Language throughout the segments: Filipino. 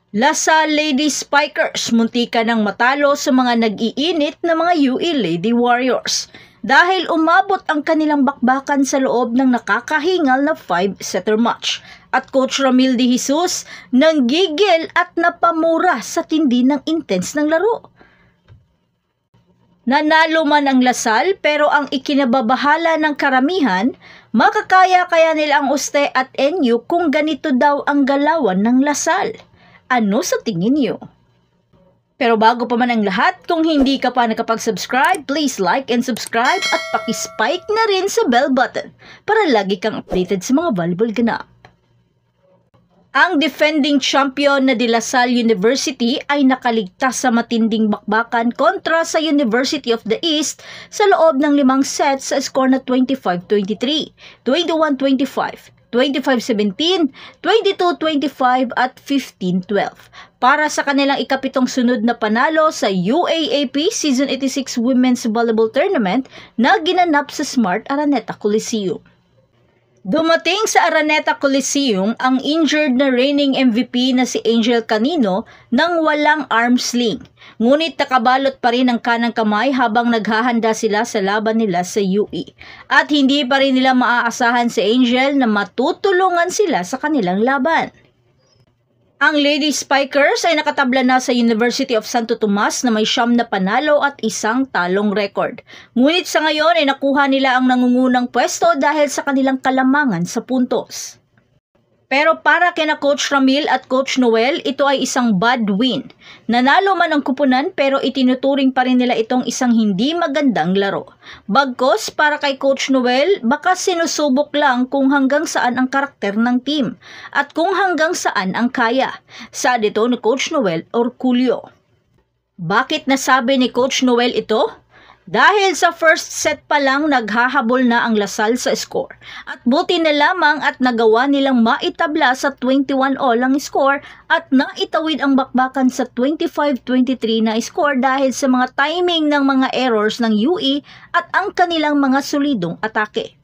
Lasal Lady Spikers muntika ng matalo sa mga nag-iinit na mga UE Lady Warriors dahil umabot ang kanilang bakbakan sa loob ng nakakahingal na 5-setter match. At Coach Ramil de Jesus nanggigil at napamura sa tindi ng intense ng laro. Nanalo man ang Lasal pero ang ikinababahala ng karamihan, makakaya-kaya nila ang Uste at NU kung ganito daw ang galawan ng Lasal. Ano sa tingin niyo? Pero bago pa man ang lahat, kung hindi ka pa nakapag-subscribe, please like and subscribe at paki-spike na rin sa bell button para lagi kang updated sa mga volleyball ganap. Ang defending champion na De La Salle University ay nakaligtas sa matinding bakbakan kontra sa University of the East sa loob ng 5 sets sa score na 25-23, 21-25. 25-17, 22-25 at 15-12 para sa kanilang ikapitong sunod na panalo sa UAAP Season 86 Women's Volleyball Tournament na ginanap sa Smart Araneta Coliseum. Dumating sa Araneta Coliseum ang injured na reigning MVP na si Angel Canino nang walang arm sling. Ngunit nakabalot pa rin ang kanang kamay habang naghahanda sila sa laban nila sa UE. At hindi pa rin nila maaasahan si Angel na matutulungan sila sa kanilang laban. Ang Lady Spikers ay nakatabla na sa University of Santo Tomas na may 9 na panalo at 1 talong record. Ngunit sa ngayon ay nakuha nila ang nangungunang pwesto dahil sa kanilang kalamangan sa puntos. Pero para kina Coach Ramil at Coach Noel, ito ay isang bad win. Nanalo man ang kupunan pero itinuturing pa rin nila itong isang hindi magandang laro. Bagkos para kay Coach Noel, baka sinusubok lang kung hanggang saan ang karakter ng team at kung hanggang saan ang kaya. Sa dito ni Coach Noel Orculio. Bakit nasabi ni Coach Noel ito? Dahil sa first set pa lang naghahabol na ang Lasal sa score at buti na lamang at nagawa nilang maitabla sa 21 all ang score at naitawid ang bakbakan sa 25-23 na score dahil sa mga timing ng mga errors ng UE at ang kanilang mga solidong atake.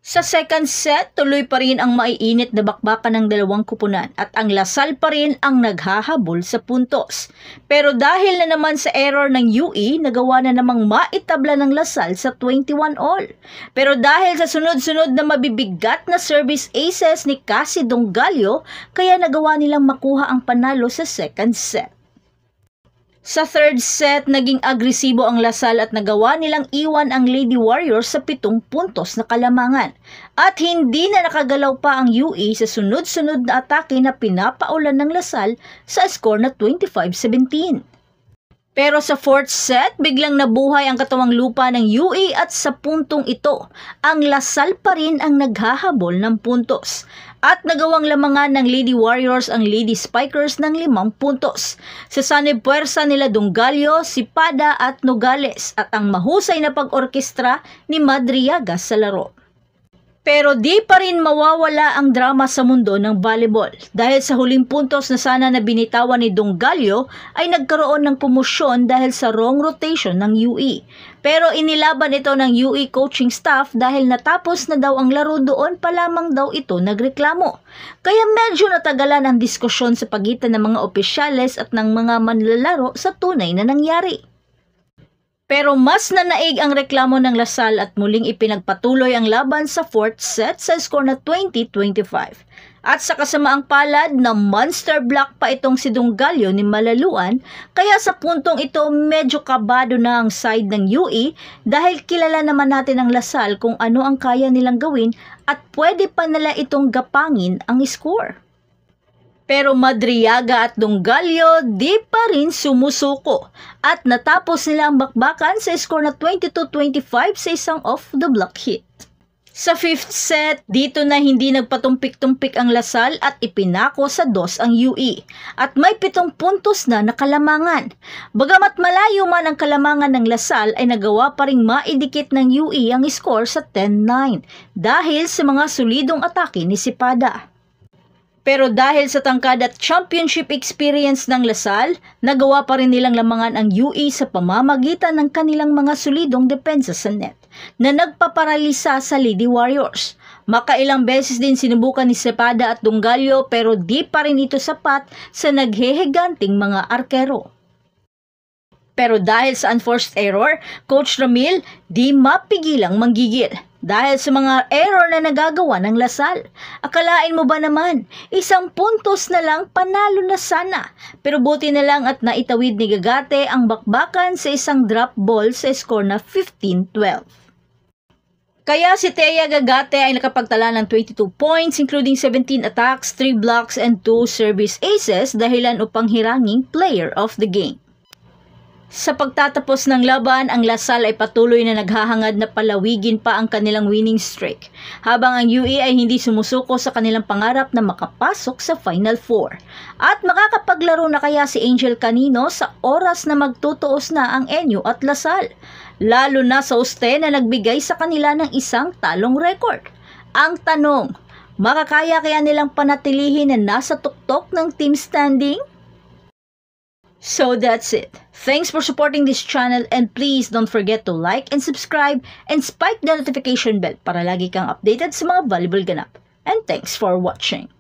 Sa second set, tuloy pa rin ang maiinit na bakbakan ng dalawang kupunan at ang Lasal pa rin ang naghahabol sa puntos. Pero dahil na naman sa error ng UE, nagawa na namang maitabla ng Lasal sa 21 all. Pero dahil sa sunod-sunod na mabibigat na service aces ni Cassie Dongallo, kaya nagawa nilang makuha ang panalo sa second set. Sa third set, naging agresibo ang Lasal at nagawa nilang iwan ang Lady Warriors sa 7 puntos na kalamangan. At hindi na nakagalaw pa ang UE sa sunod-sunod na atake na pinapaulan ng Lasal sa score na 25-17. Pero sa fourth set, biglang nabuhay ang katawang lupa ng UE at sa puntong ito, ang Lasal pa rin ang naghahabol ng puntos. At nagawang lamangan ng Lady Warriors ang Lady Spikers ng 5 puntos. Sa sanib puwersa nila Dongallo, Sipada at Nogales at ang mahusay na pag-orkestra ni Madriaga sa laro. Pero di pa rin mawawala ang drama sa mundo ng volleyball dahil sa huling puntos na sana na binitawan ni Dongallo ay nagkaroon ng komosyon dahil sa wrong rotation ng UE. Pero inilaban ito ng UE coaching staff dahil natapos na daw ang laro doon pa lamang daw ito nagreklamo. Kaya medyo natagalan ang diskusyon sa pagitan ng mga opisyales at ng mga manlalaro sa tunay na nangyari. Pero mas nanaig ang reklamo ng Lasal at muling ipinagpatuloy ang laban sa fourth set sa score na 20-25. At sa kasamaang palad na monster block pa itong si Dongallo ni Malaluan, kaya sa puntong ito medyo kabado na ang side ng UE dahil kilala naman natin ang Lasal kung ano ang kaya nilang gawin at pwede pa nila itong gapangin ang score. Pero Madriaga at Dongallo di pa rin sumusuko at natapos nila ang bakbakan sa score na 22-25 sa isang off-the-block hit. Sa fifth set, dito na hindi nagpatumpik-tumpik ang Lasal at ipinako sa 2 ang UE at may 7 puntos na nakalamangan. Bagamat malayo man ang kalamangan ng Lasal ay nagawa pa ring maidikit ng UE ang score sa 10-9 dahil sa mga solidong atake ni Sipada. Pero dahil sa tangkad at championship experience ng Lasal, nagawa pa rin nilang lamangan ang UE sa pamamagitan ng kanilang mga solidong depensa sa net na nagpaparalisa sa Lady Warriors. Makailang beses din sinubukan ni Cepeda at Dongallo pero di pa rin ito sapat sa nagheheganting mga arkero. Pero dahil sa unforced error, Coach Ramil di mapigilang manggigil dahil sa mga error na nagagawa ng Lasal. Akalain mo ba naman, 1 puntos na lang panalo na sana. Pero buti na lang at naitawid ni Gagate ang bakbakan sa isang drop ball sa score na 15-12. Kaya si Thea Gagate ay nakapagtala ng 22 points including 17 attacks, 3 blocks and 2 service aces dahilan upang hiranging player of the game. Sa pagtatapos ng laban, ang Lasal ay patuloy na naghahangad na palawigin pa ang kanilang winning streak, habang ang UE ay hindi sumusuko sa kanilang pangarap na makapasok sa Final Four. At makakapaglaro na kaya si Angel Canino sa oras na magtutuos na ang NU at Lasal, lalo na sa Uste na nagbigay sa kanila ng isang talong record. Ang tanong, makakaya kaya nilang panatilihin na nasa tuktok ng team standing? So that's it. Thanks for supporting this channel and please don't forget to like and subscribe and spike the notification bell para lagi kang updated sa mga valuable ganap. And thanks for watching.